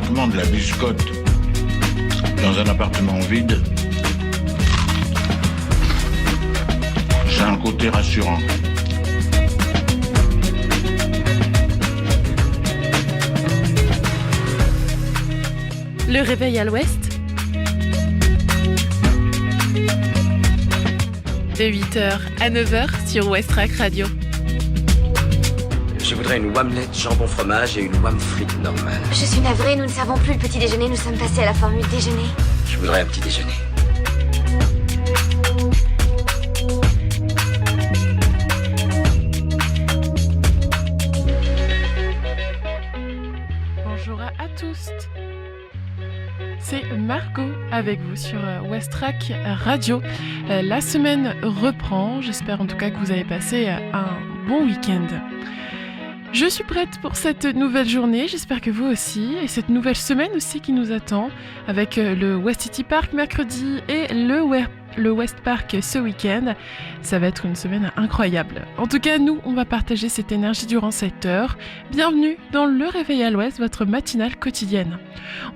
craquement de la biscotte dans un appartement vide, c'est un côté rassurant. Le réveil à l'ouest, de 8h à 9h sur Westrack Radio. Je voudrais une omelette jambon fromage et une omelette frite normale. Je suis navrée, nous ne servons plus le petit déjeuner, nous sommes passés à la formule déjeuner. Je voudrais un petit déjeuner. Bonjour à tous. C'est Margot avec vous sur Westrack Radio. La semaine reprend. J'espère en tout cas que vous avez passé un bon week-end. Je suis prête pour cette nouvelle journée, j'espère que vous aussi, et cette nouvelle semaine aussi qui nous attend, avec le West City Park mercredi et le West Park ce week-end. Ça va être une semaine incroyable. En tout cas, nous, on va partager cette énergie durant cette heure. Bienvenue dans Le Réveil à l'Ouest, votre matinale quotidienne.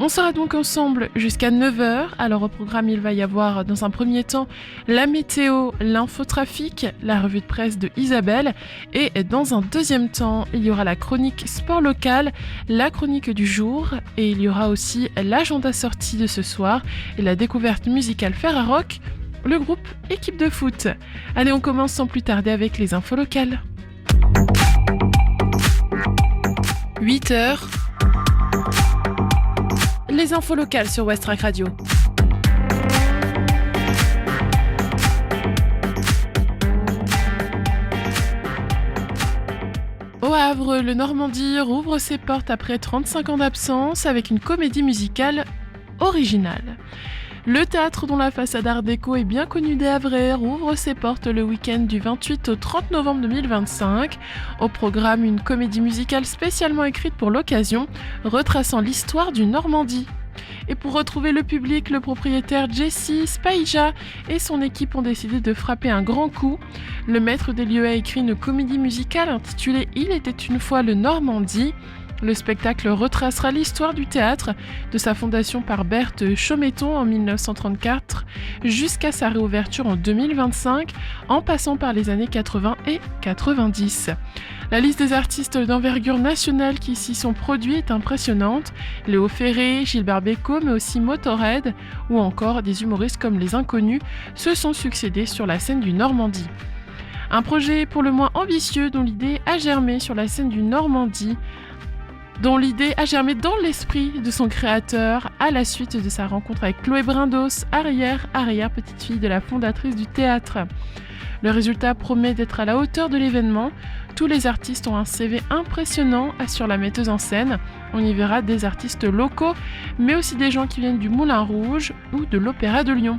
On sera donc ensemble jusqu'à 9h. Alors au programme, il va y avoir dans un premier temps la météo, l'infotrafic, la revue de presse de Isabelle. Et dans un deuxième temps, il y aura la chronique sport local, la chronique du jour. Et il y aura aussi l'agenda sortie de ce soir et la découverte musicale Ferrarock, le groupe Équipe de foot. Allez, on commence sans plus tarder avec les infos locales. 8h. Les infos locales sur Westrack Radio. Au Havre, le Normandie rouvre ses portes après 35 ans d'absence avec une comédie musicale originale. Le théâtre dont la façade art déco est bien connue des Havrais rouvre ses portes le week-end du 28 au 30 novembre 2025. Au programme, une comédie musicale spécialement écrite pour l'occasion, retraçant l'histoire du Normandie. Et pour retrouver le public, le propriétaire Jesse Spaija et son équipe ont décidé de frapper un grand coup. Le maître des lieux a écrit une comédie musicale intitulée « Il était une fois le Normandie ». Le spectacle retracera l'histoire du théâtre, de sa fondation par Berthe Chaumeton en 1934 jusqu'à sa réouverture en 2025, en passant par les années 80 et 90. La liste des artistes d'envergure nationale qui s'y sont produits est impressionnante. Léo Ferré, Gilbert Bécaud, mais aussi Motorhead, ou encore des humoristes comme Les Inconnus, se sont succédés sur la scène du Normandie. Un projet pour le moins ambitieux dont l'idée a germé sur la scène du Normandie, dont l'idée a germé dans l'esprit de son créateur à la suite de sa rencontre avec Chloé Brindos, arrière-petite-fille de la fondatrice du théâtre. Le résultat promet d'être à la hauteur de l'événement. Tous les artistes ont un CV impressionnant, assure la metteuse en scène. On y verra des artistes locaux, mais aussi des gens qui viennent du Moulin Rouge ou de l'Opéra de Lyon.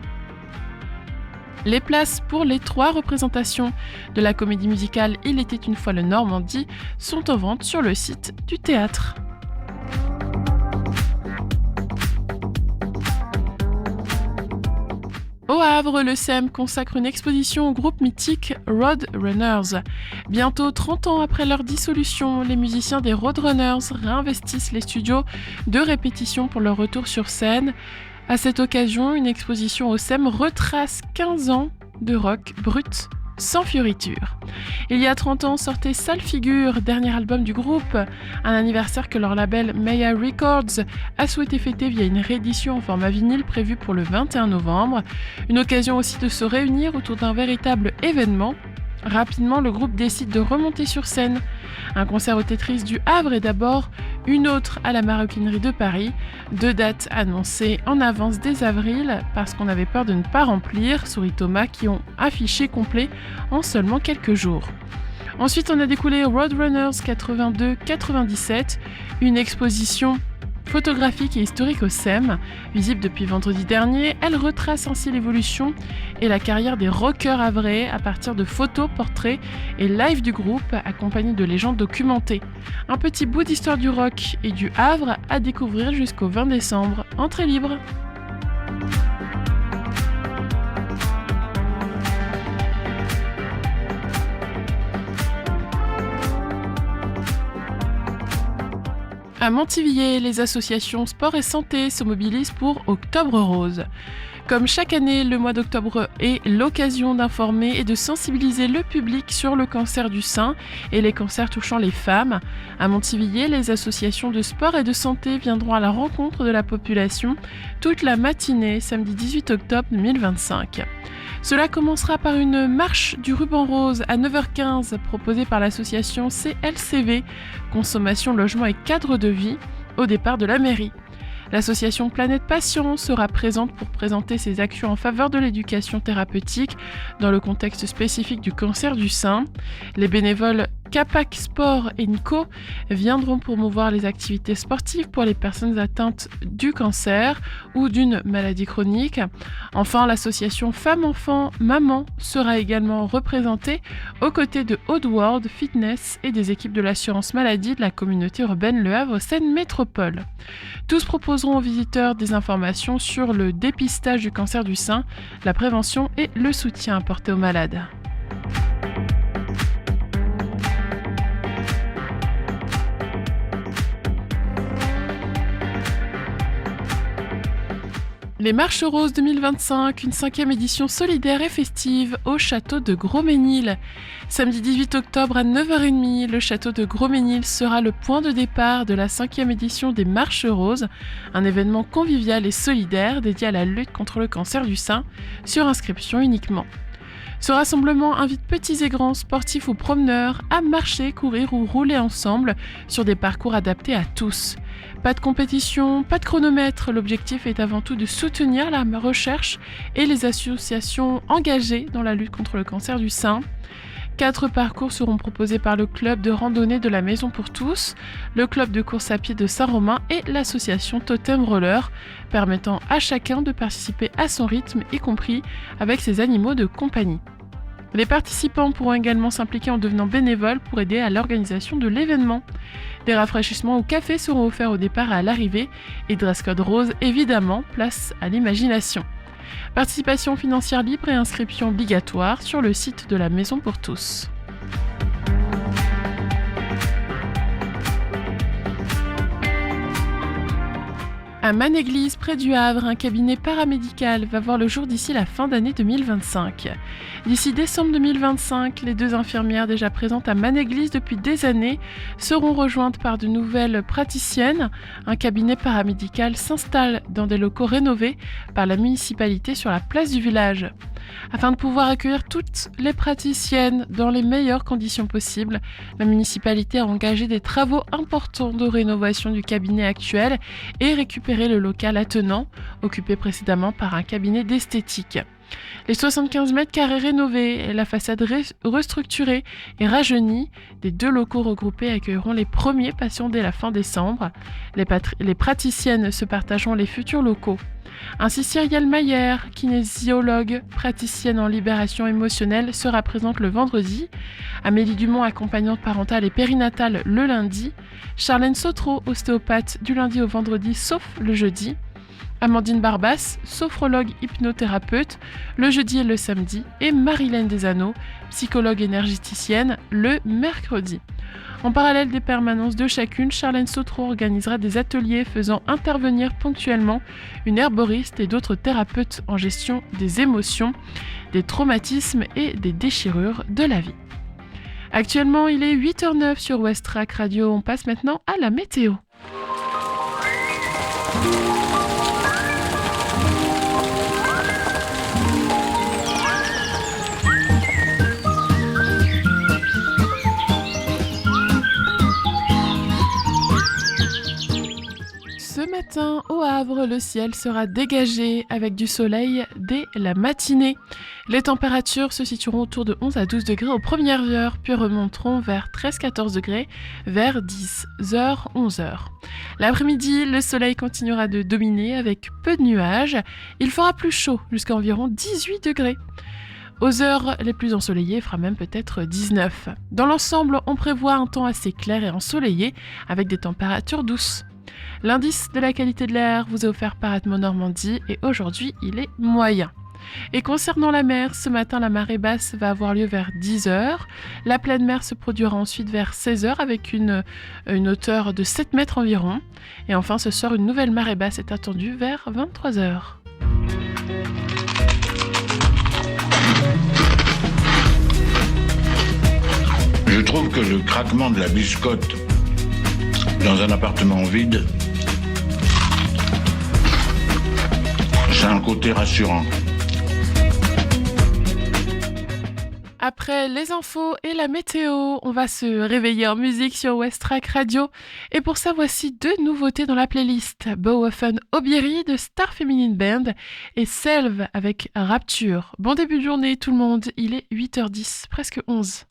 Les places pour les 3 représentations de la comédie musicale Il était une fois le Normandie sont en vente sur le site du théâtre. Au Havre, le SEM consacre une exposition au groupe mythique Roadrunners. Bientôt 30 ans après leur dissolution, les musiciens des Roadrunners réinvestissent les studios de répétition pour leur retour sur scène. À cette occasion, une exposition au SEM retrace 15 ans de rock brut, sans fioriture. Il y a 30 ans sortait Sale Figure, dernier album du groupe, un anniversaire que leur label Maya Records a souhaité fêter via une réédition en format vinyle prévue pour le 21 novembre. Une occasion aussi de se réunir autour d'un véritable événement. Rapidement, le groupe décide de remonter sur scène. Un concert au Tetris du Havre et d'abord une autre à la Maroquinerie de Paris. 2 dates annoncées en avance dès avril parce qu'on avait peur de ne pas remplir, sourit Thomas, qui ont affiché complet en seulement quelques jours. Ensuite, on a découlé Roadrunners 82-97, une exposition photographique et historique au SEM. Visible depuis vendredi dernier, elle retrace ainsi l'évolution et la carrière des rockers havrais à partir de photos, portraits et live du groupe accompagnés de légendes documentées. Un petit bout d'histoire du rock et du Havre à découvrir jusqu'au 20 décembre. Entrée libre. À Montivilliers, les associations sport et santé se mobilisent pour Octobre Rose. Comme chaque année, le mois d'octobre est l'occasion d'informer et de sensibiliser le public sur le cancer du sein et les cancers touchant les femmes. À Montivilliers, les associations de sport et de santé viendront à la rencontre de la population toute la matinée, samedi 18 octobre 2025. Cela commencera par une marche du ruban rose à 9h15 proposée par l'association CLCV, Consommation, Logement et Cadre de Vie, au départ de la mairie. L'association Planète Patient sera présente pour présenter ses actions en faveur de l'éducation thérapeutique dans le contexte spécifique du cancer du sein. Les bénévoles Capac Sport et Nico viendront promouvoir les activités sportives pour les personnes atteintes du cancer ou d'une maladie chronique. Enfin, l'association Femmes-Enfants Maman sera également représentée aux côtés de Oddworld Fitness et des équipes de l'assurance maladie de la communauté urbaine Le Havre-Seine Métropole. Tous proposeront aux visiteurs des informations sur le dépistage du cancer du sein, la prévention et le soutien apporté aux malades. Les Marches Roses 2025, une 5e édition solidaire et festive au château de Gros-Ménil. Samedi 18 octobre à 9h30, le château de Gros-Ménil sera le point de départ de la 5e édition des Marches Roses, un événement convivial et solidaire dédié à la lutte contre le cancer du sein, sur inscription uniquement. Ce rassemblement invite petits et grands, sportifs ou promeneurs, à marcher, courir ou rouler ensemble sur des parcours adaptés à tous. Pas de compétition, pas de chronomètre, l'objectif est avant tout de soutenir la recherche et les associations engagées dans la lutte contre le cancer du sein. 4 parcours seront proposés par le club de randonnée de la Maison pour tous, le club de course à pied de Saint-Romain et l'association Totem Roller, permettant à chacun de participer à son rythme, y compris avec ses animaux de compagnie. Les participants pourront également s'impliquer en devenant bénévoles pour aider à l'organisation de l'événement. Des rafraîchissements au café seront offerts au départ et à l'arrivée, et dress code rose évidemment, place à l'imagination. Participation financière libre et inscription obligatoire sur le site de la Maison pour tous. À Manéglise, près du Havre, un cabinet paramédical va voir le jour d'ici la fin d'année 2025. D'ici décembre 2025, les 2 infirmières déjà présentes à Manéglise depuis des années seront rejointes par de nouvelles praticiennes. Un cabinet paramédical s'installe dans des locaux rénovés par la municipalité sur la place du village. Afin de pouvoir accueillir toutes les praticiennes dans les meilleures conditions possibles, la municipalité a engagé des travaux importants de rénovation du cabinet actuel et récupéré le local attenant, occupé précédemment par un cabinet d'esthétique. Les 75 mètres carrés rénovés, la façade restructurée et rajeunie des 2 locaux regroupés accueilleront les premiers patients dès la fin décembre. Les praticiennes se partageront les futurs locaux. Ainsi, Cyrielle Mayer, kinésiologue, praticienne en libération émotionnelle, sera présente le vendredi. Amélie Dumont, accompagnante parentale et périnatale le lundi. Charlène Sautreau, ostéopathe du lundi au vendredi sauf le jeudi. Amandine Barbas, sophrologue hypnothérapeute, le jeudi et le samedi. Et Marilène Desanneaux, psychologue énergéticienne, le mercredi. En parallèle des permanences de chacune, Charlène Sautreau organisera des ateliers faisant intervenir ponctuellement une herboriste et d'autres thérapeutes en gestion des émotions, des traumatismes et des déchirures de la vie. Actuellement, il est 8h09 sur Westrack Radio. On passe maintenant à la météo. Ce matin, au Havre, le ciel sera dégagé avec du soleil dès la matinée. Les températures se situeront autour de 11 à 12 degrés aux premières heures, puis remonteront vers 13-14 degrés vers 10h, 11h. L'après-midi, le soleil continuera de dominer avec peu de nuages. Il fera plus chaud, jusqu'à environ 18 degrés. Aux heures les plus ensoleillées, il fera même peut-être 19. Dans l'ensemble, on prévoit un temps assez clair et ensoleillé, avec des températures douces. L'indice de la qualité de l'air vous est offert par Atmo Normandie et aujourd'hui il est moyen. Et concernant la mer, ce matin, la marée basse va avoir lieu vers 10h. La pleine mer se produira ensuite vers 16h avec une hauteur de 7 mètres environ. Et enfin, ce soir, une nouvelle marée basse est attendue vers 23h. Je trouve que le craquement de la biscotte dans un appartement vide, c'est un côté rassurant. Après les infos et la météo, on va se réveiller en musique sur Westrack Radio. Et pour ça, voici 2 nouveautés dans la playlist. Beowafen Obiri de Star Feminine Band et Selve avec Rapture. Bon début de journée tout le monde, il est 8h10, presque 11.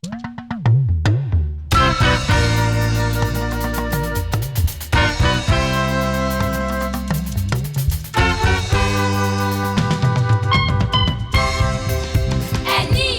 Hey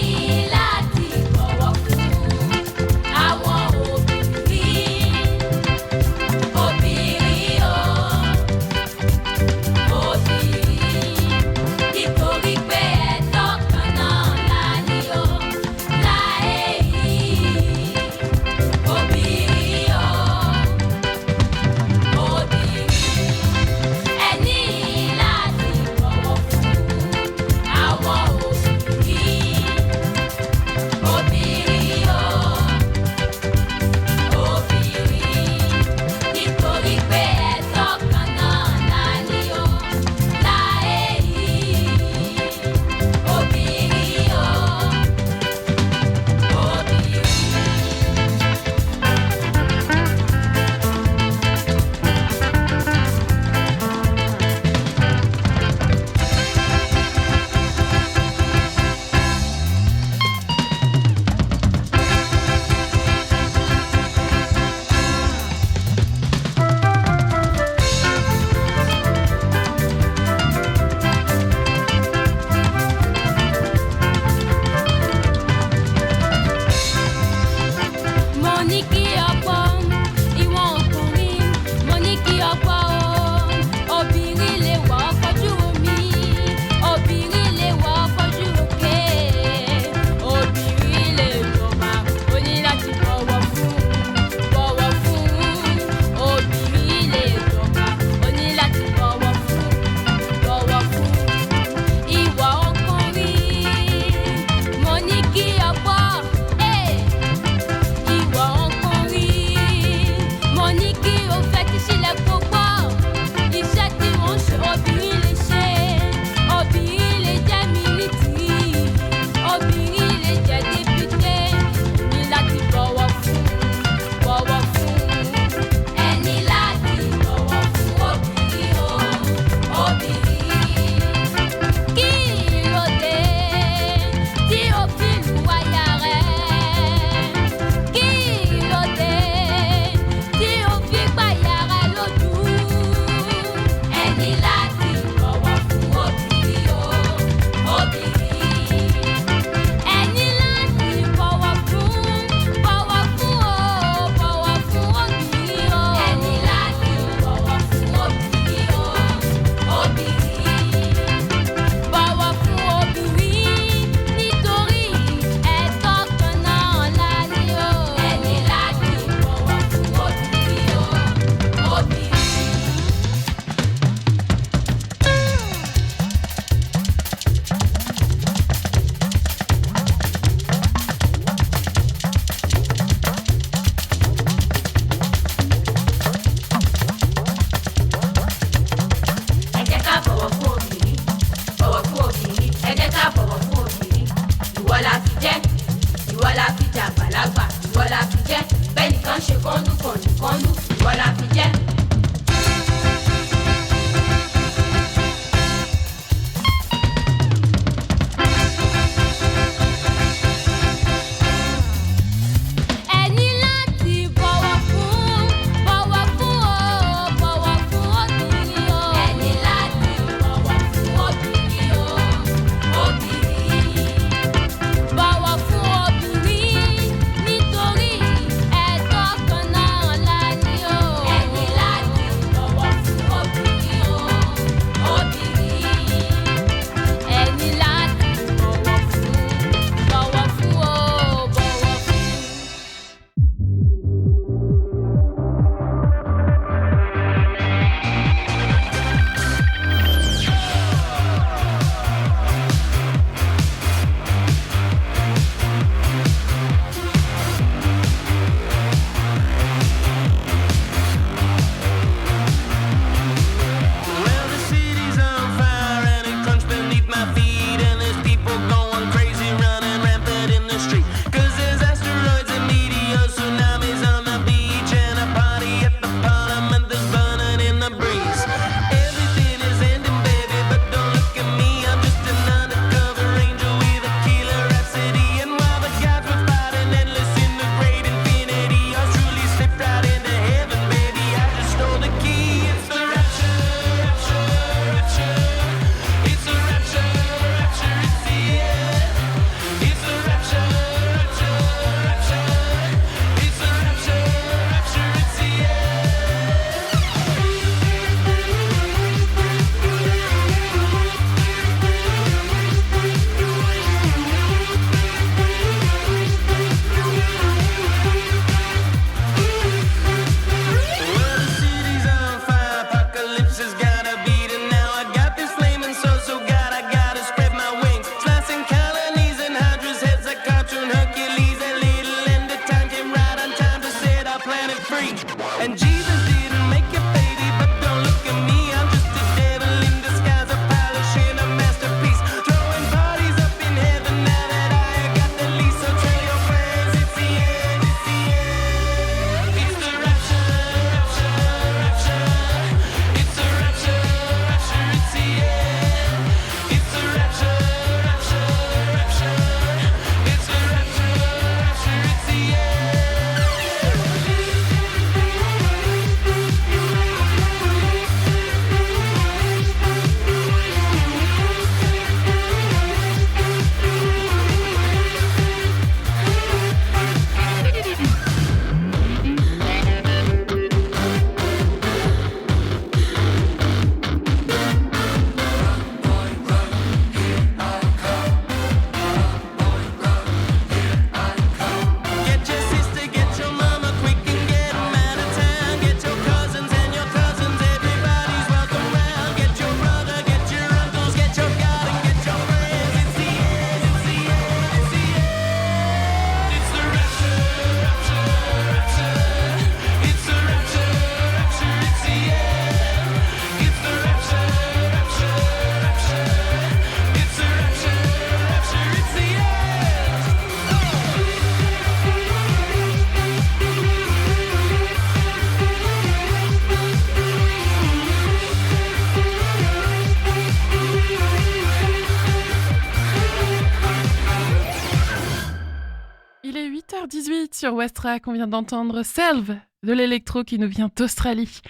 sur Westrack, on vient d'entendre Selve, de l'électro qui nous vient d'Australie.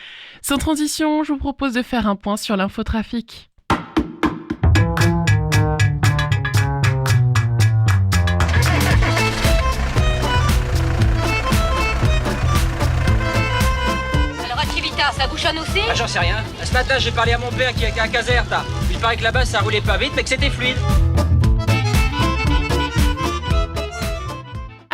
Sans transition, je vous propose de faire un point sur l'infotrafic. Alors à Civita, ça bouchonne aussi? Ah, j'en sais rien. Ce matin, j'ai parlé à mon père qui est à Caserta. Il paraît que là-bas, ça roulait pas vite, mais que c'était fluide.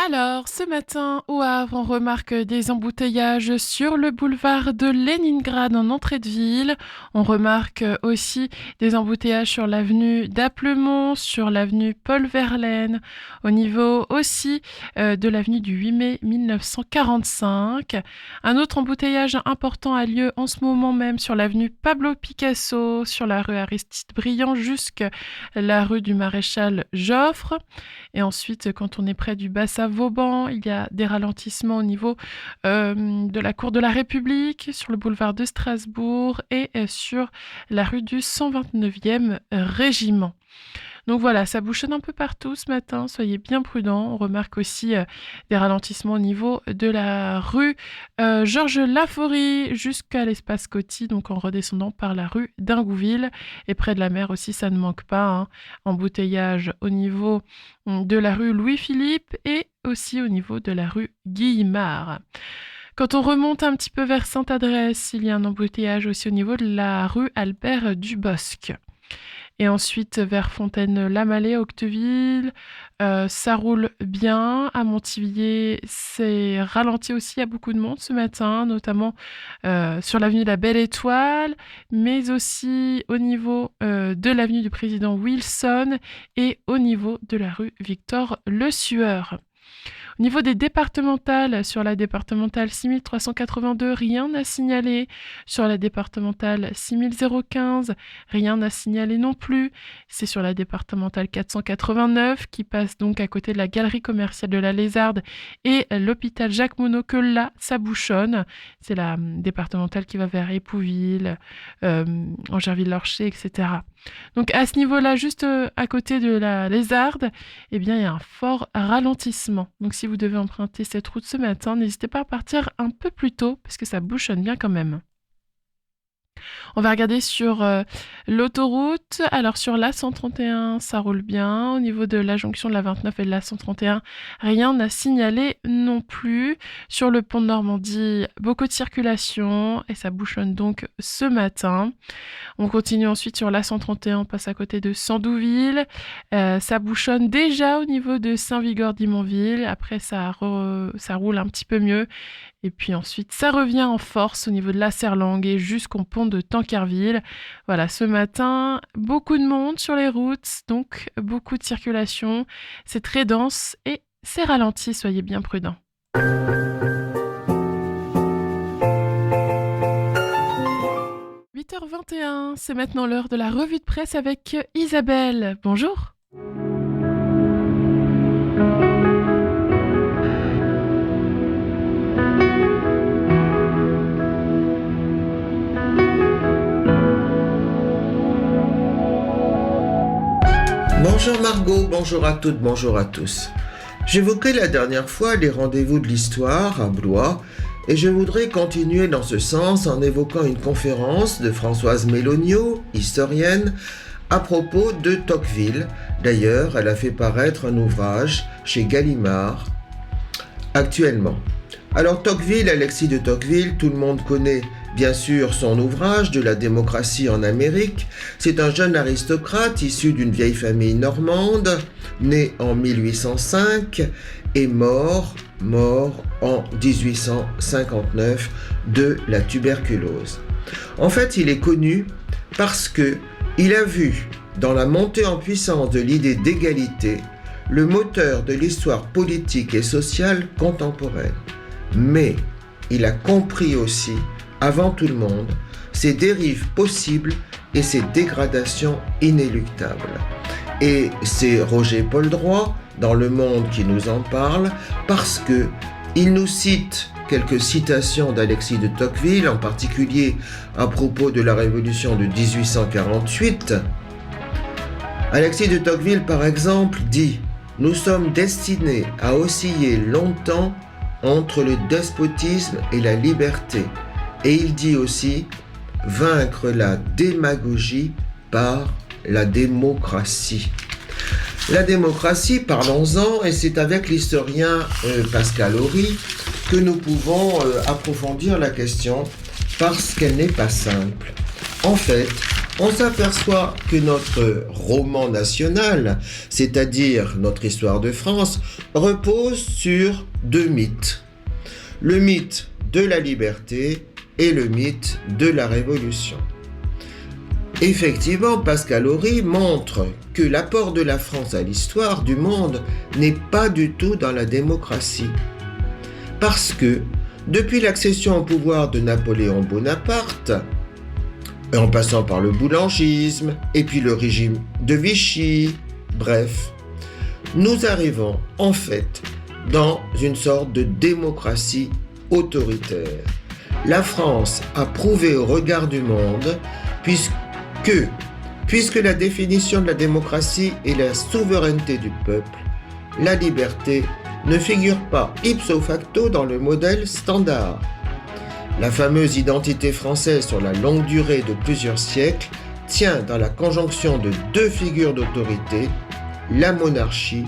Alors, ce matin, au Havre, on remarque des embouteillages sur le boulevard de Leningrad en entrée de ville. On remarque aussi des embouteillages sur l'avenue d'Applemont, sur l'avenue Paul Verlaine, au niveau aussi de l'avenue du 8 mai 1945. Un autre embouteillage important a lieu en ce moment même sur l'avenue Pablo Picasso, sur la rue Aristide Briand jusqu'à la rue du Maréchal Joffre. Et ensuite, quand on est près du Bassa-Vauban, il y a des ralentissements au niveau de la Cour de la République, sur le boulevard de Strasbourg et sur la rue du 129e Régiment. Donc voilà, ça bouchonne un peu partout ce matin, soyez bien prudents. On remarque aussi des ralentissements au niveau de la rue Georges Laforie jusqu'à l'espace Coty, donc en redescendant par la rue d'Ingouville. Et près de la mer aussi, ça ne manque pas, hein. Embouteillage au niveau de la rue Louis-Philippe et aussi au niveau de la rue Guillemard. Quand on remonte un petit peu vers Sainte-Adresse, il y a un embouteillage aussi au niveau de la rue Albert Dubosc. Et ensuite, vers Fontaine-Lamallée, Octeville, ça roule bien. À Montivier, c'est ralenti aussi, il y a beaucoup de monde ce matin, notamment sur l'avenue de la Belle Étoile, mais aussi au niveau de l'avenue du Président Wilson et au niveau de la rue Victor Le Sueur. Au niveau des départementales, sur la départementale 6382, rien à signaler. Sur la départementale 6015, rien à signaler non plus. C'est sur la départementale 489 qui passe donc à côté de la galerie commerciale de la Lézarde et l'hôpital Jacques Monod que là, ça bouchonne. C'est la départementale qui va vers Épouville, Angerville-Lorcher, etc. Donc à ce niveau-là, juste à côté de la Lézarde, eh bien, il y a un fort ralentissement. Donc si vous devez emprunter cette route ce matin, n'hésitez pas à partir un peu plus tôt parce que ça bouchonne bien quand même. On va regarder sur l'autoroute. Alors sur la 131, ça roule bien. Au niveau de la jonction de la 29 et de la 131, rien à signaler non plus. Sur le pont de Normandie, beaucoup de circulation et ça bouchonne donc ce matin. On continue ensuite sur la 131, on passe à côté de Sandouville. Ça bouchonne déjà au niveau de Saint-Vigor-d'Imonville. Après, ça roule un petit peu mieux. Et puis ensuite, ça revient en force au niveau de la Serlangue et jusqu'au pont de Tancarville. Voilà, ce matin, beaucoup de monde sur les routes, donc beaucoup de circulation. C'est très dense et c'est ralenti, soyez bien prudents. 8h21, c'est maintenant l'heure de la revue de presse avec Isabelle. Bonjour. Bonjour Margot, bonjour à toutes, bonjour à tous. J'évoquais la dernière fois les rendez-vous de l'histoire à Blois et je voudrais continuer dans ce sens en évoquant une conférence de Françoise Méloniot, historienne, à propos de Tocqueville. D'ailleurs, elle a fait paraître un ouvrage chez Gallimard actuellement. Alors Tocqueville, Alexis de Tocqueville, tout le monde connaît bien sûr son ouvrage de la démocratie en Amérique. C'est un jeune aristocrate issu d'une vieille famille normande, né en 1805 et mort en 1859 de la tuberculose. En fait, il est connu parce que il a vu dans la montée en puissance de l'idée d'égalité le moteur de l'histoire politique et sociale contemporaine. Mais il a compris aussi, avant tout le monde, ses dérives possibles et ses dégradations inéluctables. Et c'est Roger Poldroy, dans Le Monde, qui nous en parle, parce que il nous cite quelques citations d'Alexis de Tocqueville, en particulier à propos de la Révolution de 1848. Alexis de Tocqueville, par exemple, dit « Nous sommes destinés à osciller longtemps entre le despotisme et la liberté. Et il dit aussi vaincre la démagogie par la démocratie. La démocratie, parlons-en, et c'est avec l'historien Pascal Horry que nous pouvons approfondir la question parce qu'elle n'est pas simple. En fait, on s'aperçoit que notre roman national, c'est-à-dire notre histoire de France, repose sur deux mythes. Le mythe de la liberté et le mythe de la révolution. Effectivement, Pascal Horry montre que l'apport de la France à l'histoire du monde n'est pas du tout dans la démocratie. Parce que, depuis l'accession au pouvoir de Napoléon Bonaparte, en passant par le boulangisme et puis le régime de Vichy, bref, nous arrivons en fait dans une sorte de démocratie autoritaire. La France a prouvé au regard du monde, puisque la définition de la démocratie est la souveraineté du peuple, la liberté ne figure pas ipso facto dans le modèle standard. La fameuse identité française sur la longue durée de plusieurs siècles tient dans la conjonction de deux figures d'autorité, la monarchie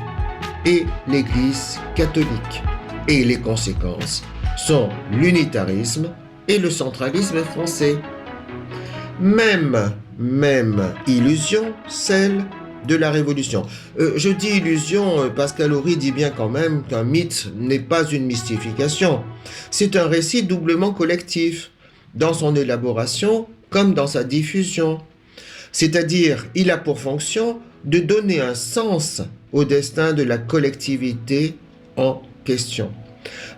et l'Église catholique. Et les conséquences sont l'unitarisme et le centralisme français. Même illusion, celle de la Révolution. Je dis illusion, Pascal Horry dit bien quand même qu'un mythe n'est pas une mystification. C'est un récit doublement collectif, dans son élaboration comme dans sa diffusion. C'est-à-dire, il a pour fonction de donner un sens au destin de la collectivité en question.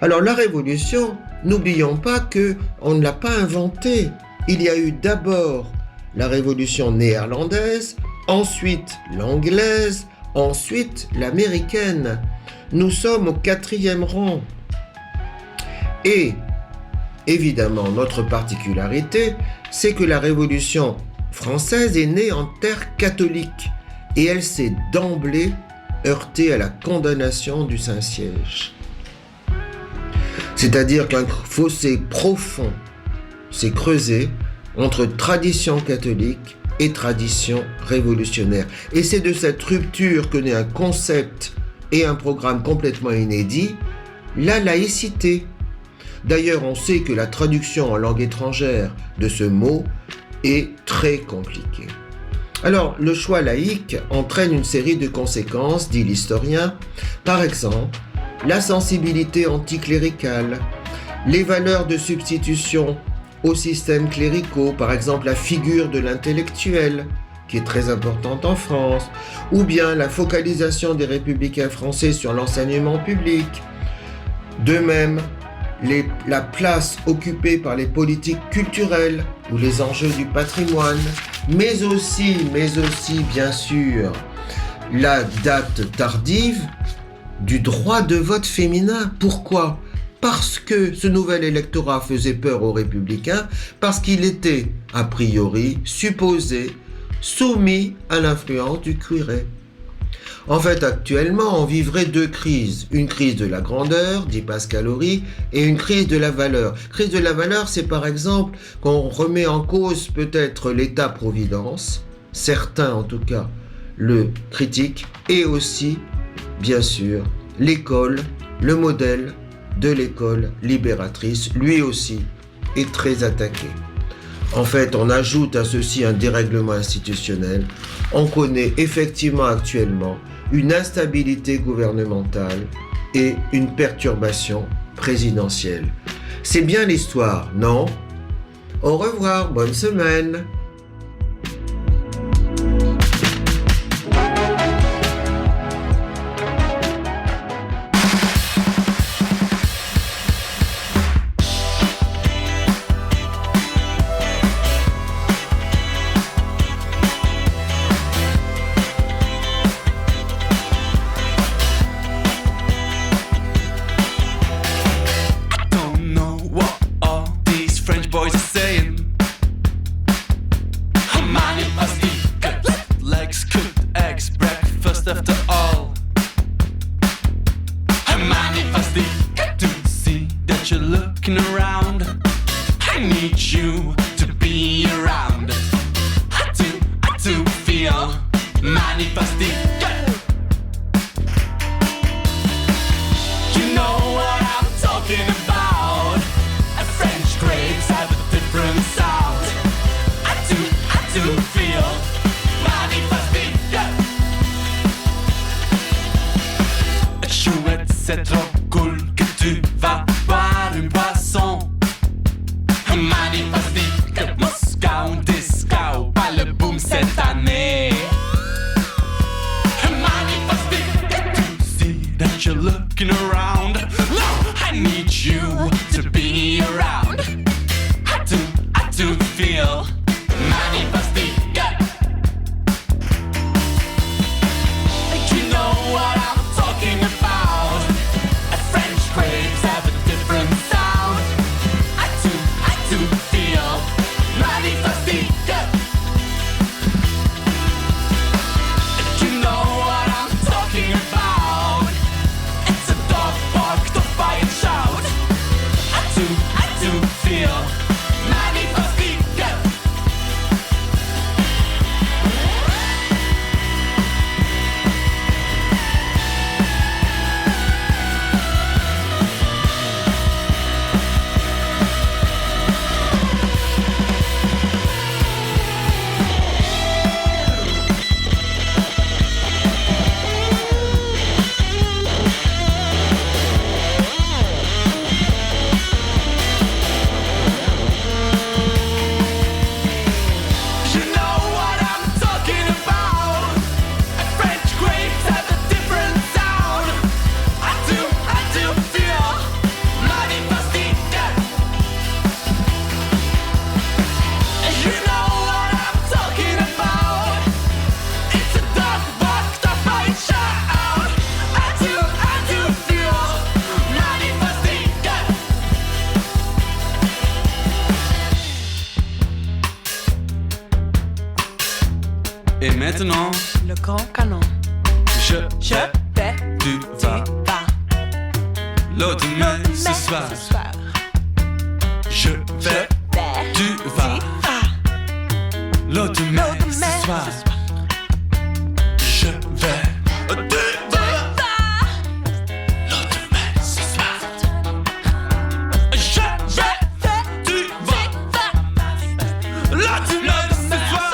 Alors la Révolution, n'oublions pas qu'on ne l'a pas inventée. Il y a eu d'abord la Révolution néerlandaise, ensuite l'anglaise, ensuite l'américaine. Nous sommes au 4e rang. Et, évidemment, notre particularité, c'est que la Révolution française est née en terre catholique et elle s'est d'emblée heurtée à la condamnation du Saint-Siège. C'est-à-dire qu'un fossé profond s'est creusé entre tradition catholique et tradition révolutionnaire. Et c'est de cette rupture que naît un concept et un programme complètement inédit, la laïcité. D'ailleurs, on sait que la traduction en langue étrangère de ce mot est très compliquée. Alors, le choix laïque entraîne une série de conséquences, dit l'historien. Par exemple, la sensibilité anticléricale, les valeurs de substitution aux systèmes cléricaux, par exemple la figure de l'intellectuel, qui est très importante en France, ou bien la focalisation des républicains français sur l'enseignement public. De même, la place occupée par les politiques culturelles ou les enjeux du patrimoine, mais aussi, bien sûr, la date tardive du droit de vote féminin. Pourquoi ? Parce que ce nouvel électorat faisait peur aux républicains, parce qu'il était, a priori, supposé, soumis à l'influence du curé. En fait, actuellement, on vivrait deux crises. Une crise de la grandeur, dit Pascal Horry, et une crise de la valeur. Crise de la valeur, c'est par exemple qu'on remet en cause peut-être l'État-providence, certains en tout cas le critiquent, et aussi, bien sûr, l'école, le modèle de l'école libératrice, lui aussi, est très attaqué. En fait, on ajoute à ceci un dérèglement institutionnel. On connaît effectivement actuellement une instabilité gouvernementale et une perturbation présidentielle. C'est bien l'histoire, non ? Au revoir, bonne semaine. Boys are saying looking around. I need you to be around. I do feel manifesting. You know what I'm talking about. French grapes have a different sound. I do feel manifesting. Chouette, c'est trop cool que tu vas boire une boisson. Manifesting, Moscow, disco, pas le boom cette année. Manifesting, to see that you're looking around. No, I need you to be around. I do feel manifesting. You know what I'm talking about. French grapes have a different sound. I do feel manifesting. You know what I'm talking about. It's a dog bark, the fire shout. I do feel manifesting. You know what I'm talking about. French grapes have a different sound. I do feel manifesting. You know what I'm talking about. It's a dark box, the fight shout. I do feel manifesting. Et maintenant, Le grand canon. je Je vais, tu vas l'autre main ce soir. Je vais, tu vas l'autre main ce soir. Je vais, tu vas l'autre main ce soir. Je vais, tu vas l'autre main ce soir.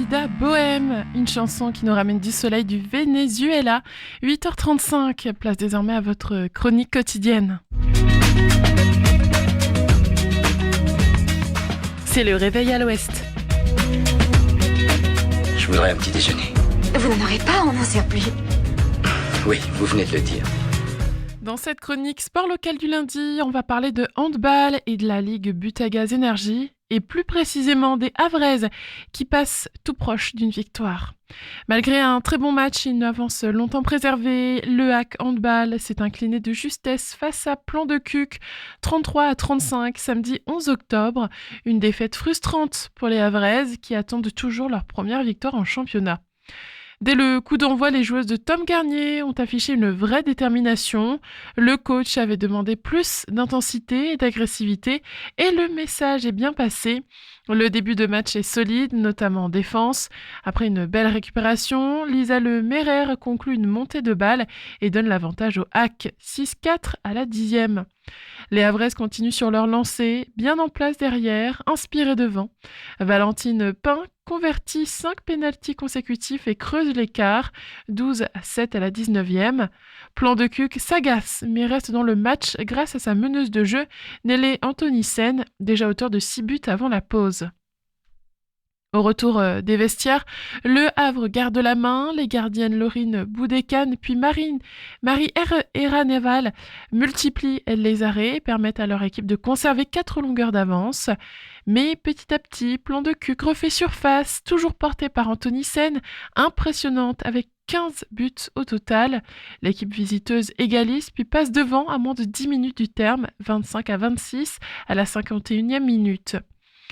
Dalida Bohème, une chanson qui nous ramène du soleil du Venezuela. 8h35, place désormais à votre chronique quotidienne. C'est le réveil à l'ouest. Je voudrais un petit déjeuner. Vous n'en aurez pas, on n'en sert plus. Oui, vous venez de le dire. Dans cette chronique sport local du lundi, on va parler de handball et de la Ligue Butagaz Énergie, et plus précisément des Havraises qui passent tout proche d'une victoire. Malgré un très bon match et une avance longtemps préservée, le HAC Handball s'est incliné de justesse face à Plan de Cuc, 33-35, samedi 11 octobre. Une défaite frustrante pour les Havraises qui attendent toujours leur première victoire en championnat. Dès le coup d'envoi, les joueuses de Tom Garnier ont affiché une vraie détermination. Le coach avait demandé plus d'intensité et d'agressivité et le message est bien passé. Le début de match est solide, notamment en défense. Après une belle récupération, Lisa Le Merer conclut une montée de balle et donne l'avantage au HAC, 6-4 à la 10e. Les Havraises continuent sur leur lancée, bien en place derrière, inspirées devant. Valentine Pin convertit 5 pénaltys consécutifs et creuse l'écart, 12-7 à la 19e. Plan de Cuc s'agace, mais reste dans le match grâce à sa meneuse de jeu, Nelly Antonissen, déjà auteure de 6 buts avant la pause. Au retour des vestiaires, le Havre garde la main, les gardiennes Laurine Boudécane puis Marie Eraneval multiplient les arrêts et permettent à leur équipe de conserver 4 longueurs d'avance. Mais petit à petit, Plan de Cuc refait surface, toujours porté par Antonissen, impressionnante avec 15 buts au total. L'équipe visiteuse égalise puis passe devant à moins de 10 minutes du terme, 25-26 à la 51e minute.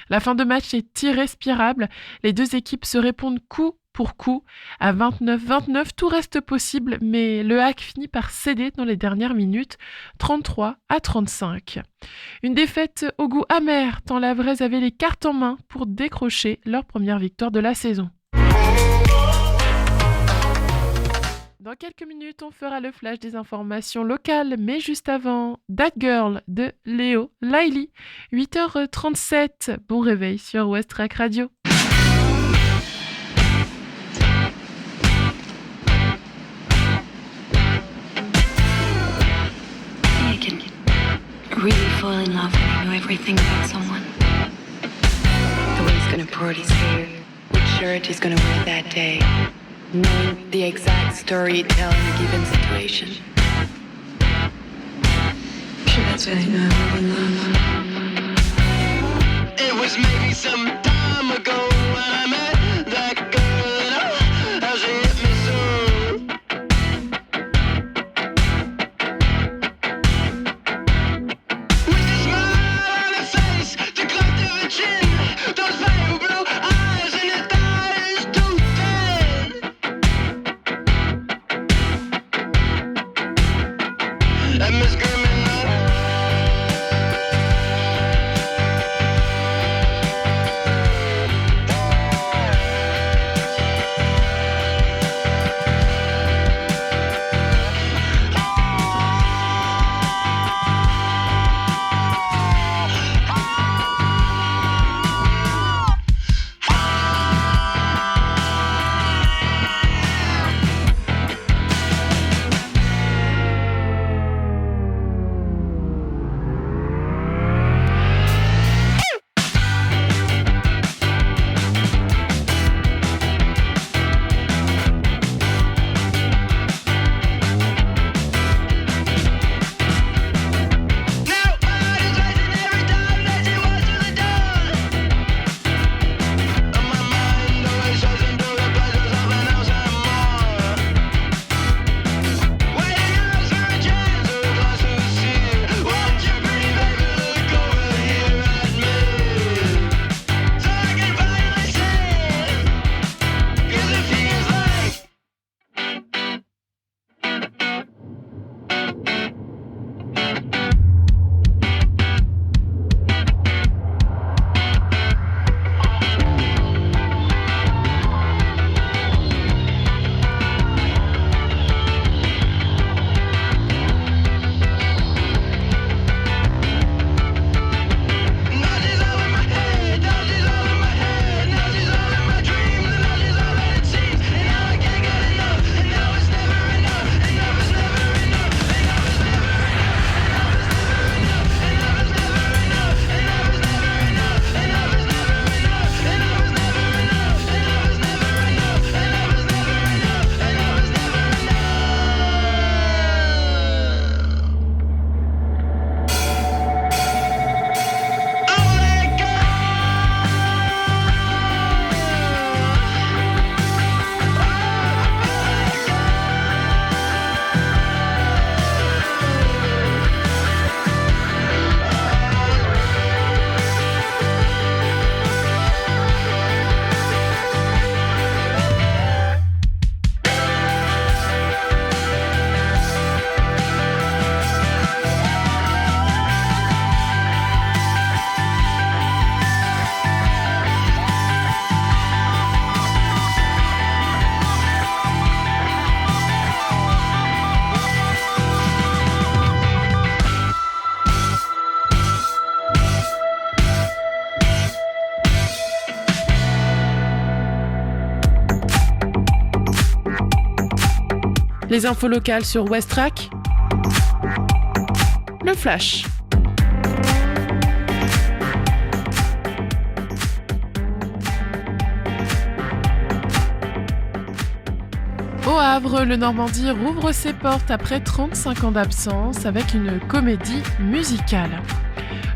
La fin de match est irrespirable, les deux équipes se répondent coup pour coup. À 29-29, tout reste possible, mais le HAC finit par céder dans les dernières minutes, 33-35. Une défaite au goût amer, tant la Havraise avait les cartes en main pour décrocher leur première victoire de la saison. Dans quelques minutes, on fera le flash des informations locales, mais juste avant, That Girl de Léo Laili. 8h37, bon réveil sur West Track Radio. You can really fall in love when you know everything about someone. The way he's gonna pour out his hair, which shirt he's gonna wear that day. Knowing the exact story he'd tell in a given situation. Sure, that's when I know I'm really in love. It was maybe some time ago when I met that girl, and oh, how she hit me so. With a smile on her face, the cleft of her chin, those pale blue eyes and her thighs too thin. And Miss Grimmie, Les infos locales sur Westrack. Le Flash. Au Havre, le Normandie rouvre ses portes après 35 ans d'absence avec une comédie musicale.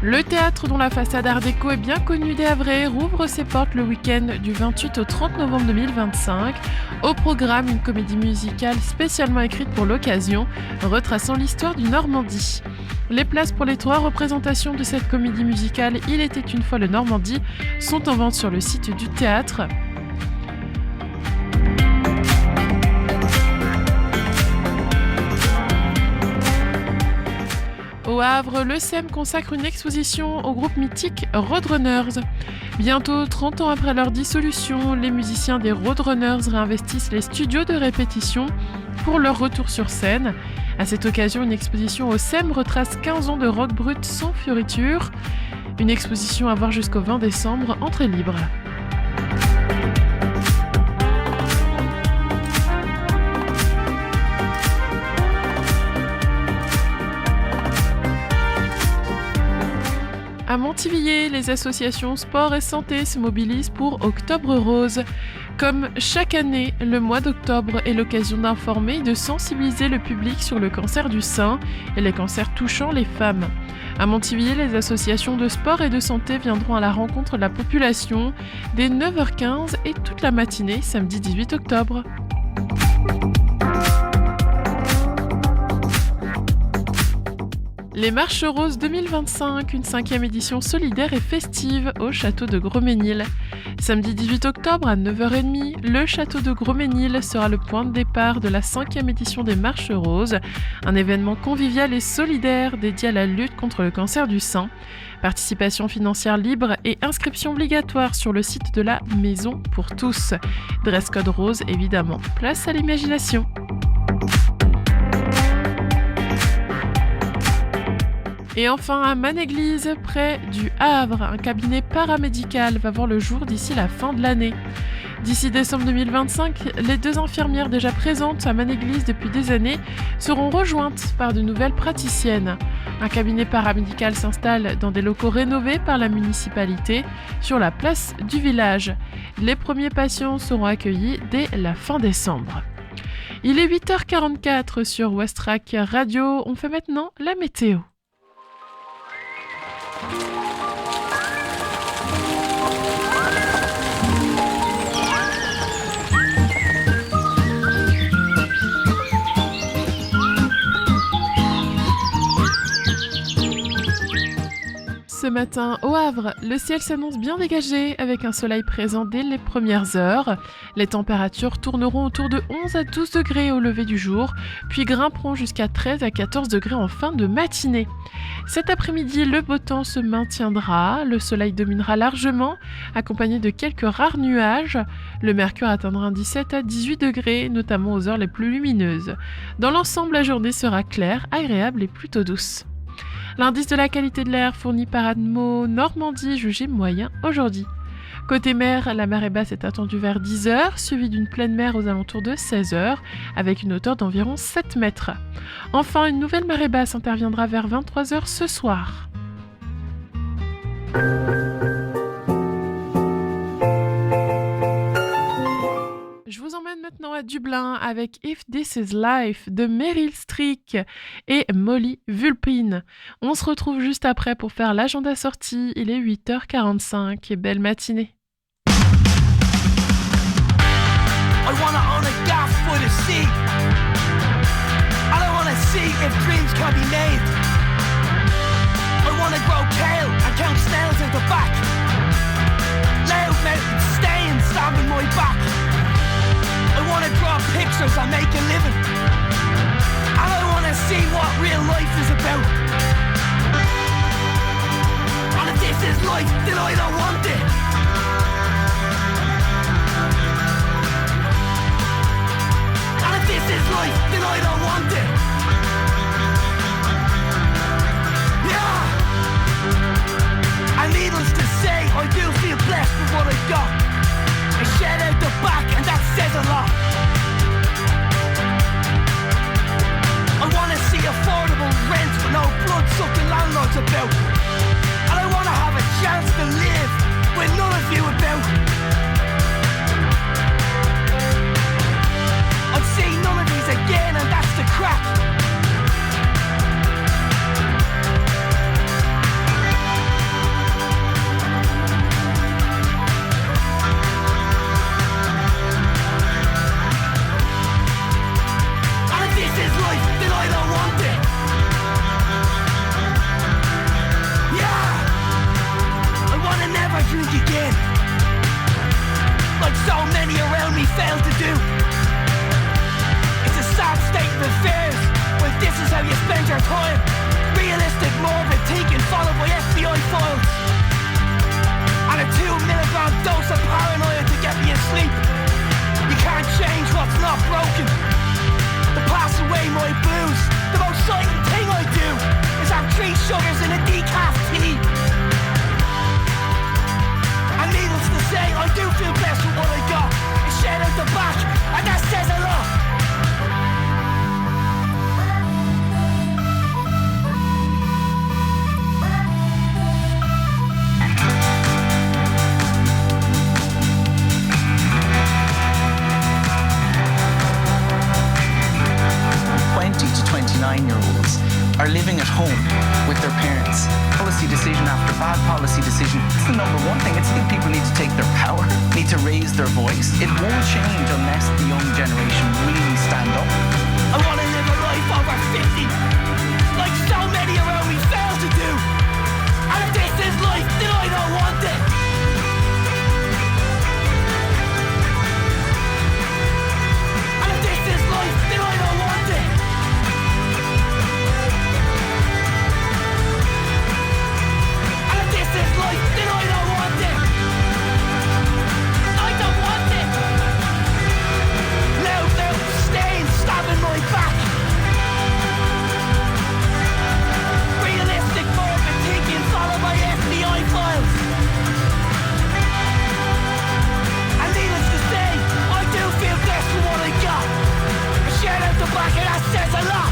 Le théâtre dont la façade art déco est bien connue des Havrais rouvre ses portes le week-end du 28 au 30 novembre 2025. Au programme, une comédie musicale spécialement écrite pour l'occasion, retraçant l'histoire du Normandie. Les places pour les 3 représentations de cette comédie musicale « Il était une fois le Normandie » sont en vente sur le site du théâtre. Au Havre, le SEM consacre une exposition au groupe mythique Roadrunners. Bientôt 30 ans après leur dissolution, les musiciens des Roadrunners réinvestissent les studios de répétition pour leur retour sur scène. À cette occasion, une exposition au SEM retrace 15 ans de rock brut sans fioriture. Une exposition à voir jusqu'au 20 décembre, entrée libre. À Montivilliers, les associations sport et santé se mobilisent pour Octobre Rose. Comme chaque année, le mois d'octobre est l'occasion d'informer et de sensibiliser le public sur le cancer du sein et les cancers touchant les femmes. À Montivilliers, les associations de sport et de santé viendront à la rencontre de la population dès 9h15 et toute la matinée, samedi 18 octobre. Les Marches Roses 2025, une 5e édition solidaire et festive au château de Grosmesnil. Samedi 18 octobre à 9h30, le château de Grosmesnil sera le point de départ de la 5e édition des Marches Roses, un événement convivial et solidaire dédié à la lutte contre le cancer du sein. Participation financière libre et inscription obligatoire sur le site de la Maison pour tous. Dress code rose évidemment, place à l'imagination. Et enfin, à Manéglise, près du Havre, un cabinet paramédical va voir le jour d'ici la fin de l'année. D'ici décembre 2025, les 2 infirmières déjà présentes à Manéglise depuis des années seront rejointes par de nouvelles praticiennes. Un cabinet paramédical s'installe dans des locaux rénovés par la municipalité sur la place du village. Les premiers patients seront accueillis dès la fin décembre. Il est 8h44 sur Westrack Radio. On fait maintenant la météo. Ce matin, au Havre, le ciel s'annonce bien dégagé avec un soleil présent dès les premières heures. Les températures tourneront autour de 11 à 12 degrés au lever du jour, puis grimperont jusqu'à 13 à 14 degrés en fin de matinée. Cet après-midi, le beau temps se maintiendra, le soleil dominera largement, accompagné de quelques rares nuages. Le mercure atteindra un 17 à 18 degrés, notamment aux heures les plus lumineuses. Dans l'ensemble, la journée sera claire, agréable et plutôt douce. L'indice de la qualité de l'air fourni par Admo Normandie jugé moyen aujourd'hui. Côté mer, la marée basse est attendue vers 10h, suivie d'une pleine mer aux alentours de 16h, avec une hauteur d'environ 7 mètres. Enfin, une nouvelle marée basse interviendra vers 23h ce soir. Je vous emmène maintenant à Dublin avec If This Is Life de Meryl Streep et Molly Vulpin. On se retrouve juste après pour faire l'agenda sortie. Il est 8h45 et belle matinée. I wanna own a gaff for the sea. I don't wanna see if dreams can be made. I wanna grow kale and count snails in the back. Loud mountains stay and stand on my back. I wanna draw pictures and make a living. And I wanna see what real life is about. And if this is life, then I don't want it. And if this is life, then I don't want it. Yeah! And needless to say, I do feel blessed with what I've got. I shed out the back and that says a lot. 9-year-olds are living at home with their parents. Policy decision after bad policy decision. It's the number one thing. It's the thing people need to take their power, need to raise their voice. It won't change unless the young generation really stand up. I want to live a life over 50, like so many around me fail to do. And if this is life, then I don't want it. And if this is life, then I don't want it. And if this is life, then I don't want it. I don't want it. Loud stains stabbing my back. Realistic morbid thinking followed by FBI files. And needless to say, I do feel blessed for what I got. A shirt out the back and that says a lot.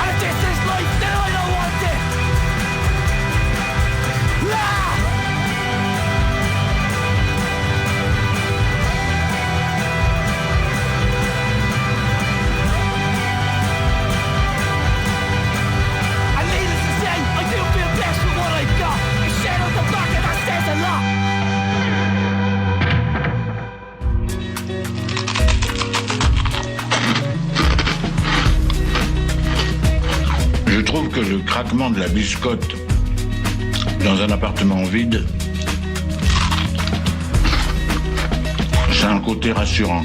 And if this is life, then I don't want it. Ah! And needless to say, I do feel blessed with what I got. A shirt out the back and that says a lot. Je trouve que le craquement de la biscotte dans un appartement vide, c'est un côté rassurant.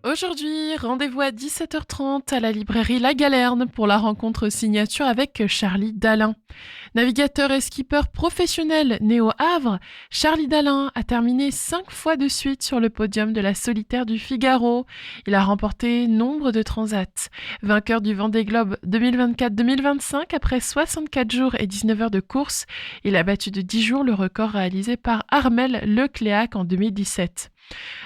Aujourd'hui, rendez-vous à 17h30 à la librairie La Galerne pour la rencontre signature avec Charlie Dalin. Navigateur et skipper professionnel né au Havre, Charlie Dalin a terminé 5 fois de suite sur le podium de la solitaire du Figaro. Il a remporté nombre de transats. Vainqueur du Vendée Globe 2024-2025 après 64 jours et 19 heures de course, il a battu de 10 jours le record réalisé par Armel Lecléac en 2017.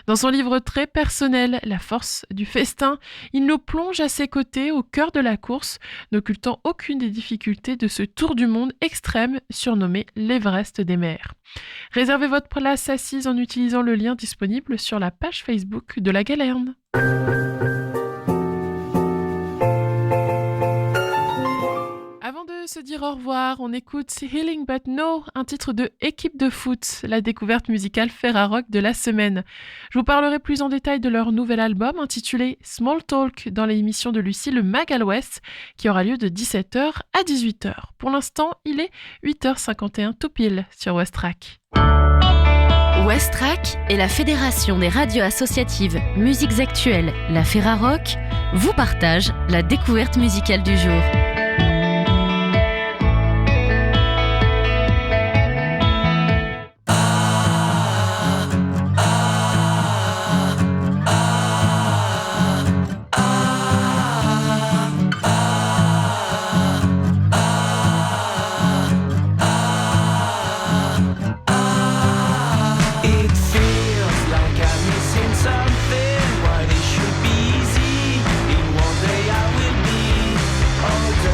Dans son livre très personnel, La force du festin, il nous plonge à ses côtés au cœur de la course, n'occultant aucune des difficultés de ce tour du monde extrême surnommé l'Everest des mers. Réservez votre place assise en utilisant le lien disponible sur la page Facebook de La Galerne. Avant de se dire au revoir, on écoute Healing But No, un titre de Équipe de foot, la découverte musicale Ferrarock de la semaine. Je vous parlerai plus en détail de leur nouvel album intitulé Small Talk dans l'émission de Lucie Le Mag à l'Ouest qui aura lieu de 17h à 18h. Pour l'instant, il est 8h51 tout pile sur Westrack. Westrack et la Fédération des radios associatives Musiques Actuelles, la Ferrarock, vous partagent la découverte musicale du jour. Something, why this should be easy. In one day I will be older.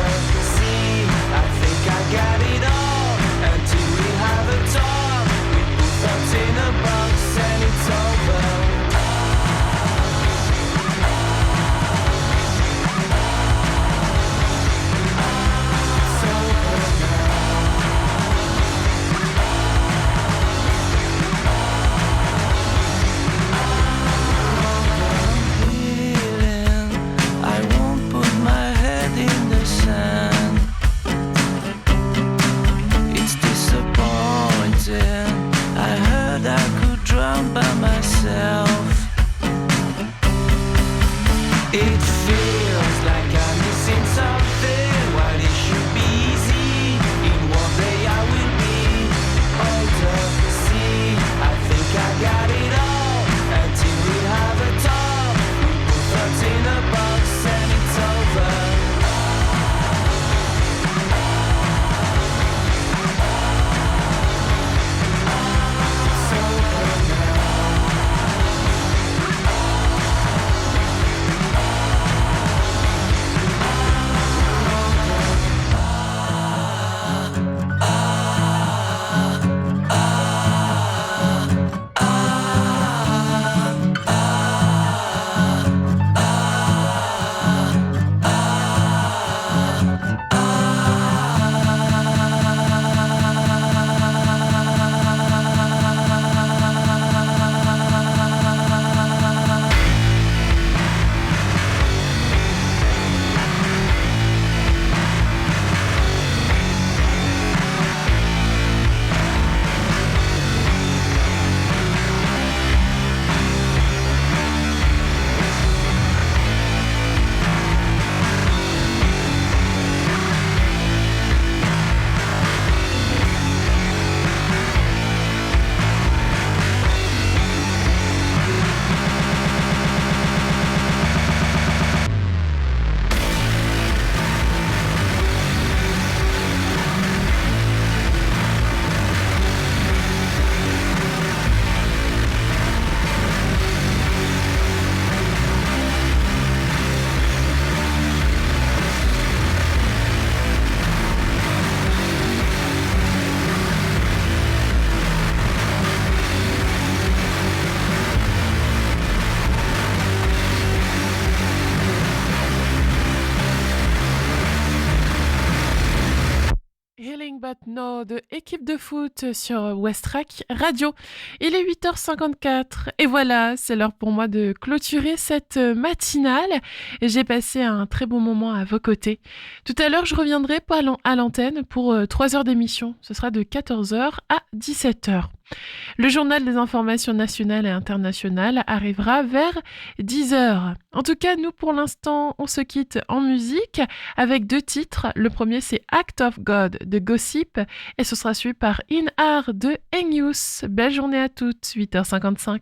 maintenant de Équipe de foot sur Westrack Radio. Il est 8h54 et voilà, c'est l'heure pour moi de clôturer cette matinale. Et j'ai passé un très bon moment à vos côtés. Tout à l'heure, je reviendrai à l'antenne pour 3 heures d'émission. Ce sera de 14h à 17h. Le journal des informations nationales et internationales arrivera vers 10h. En tout cas, nous, pour l'instant, on se quitte en musique avec 2 titres. Le premier, c'est Act of God de Gossip et ce sera suivi par In Art de Engius. Belle journée à toutes, 8h55.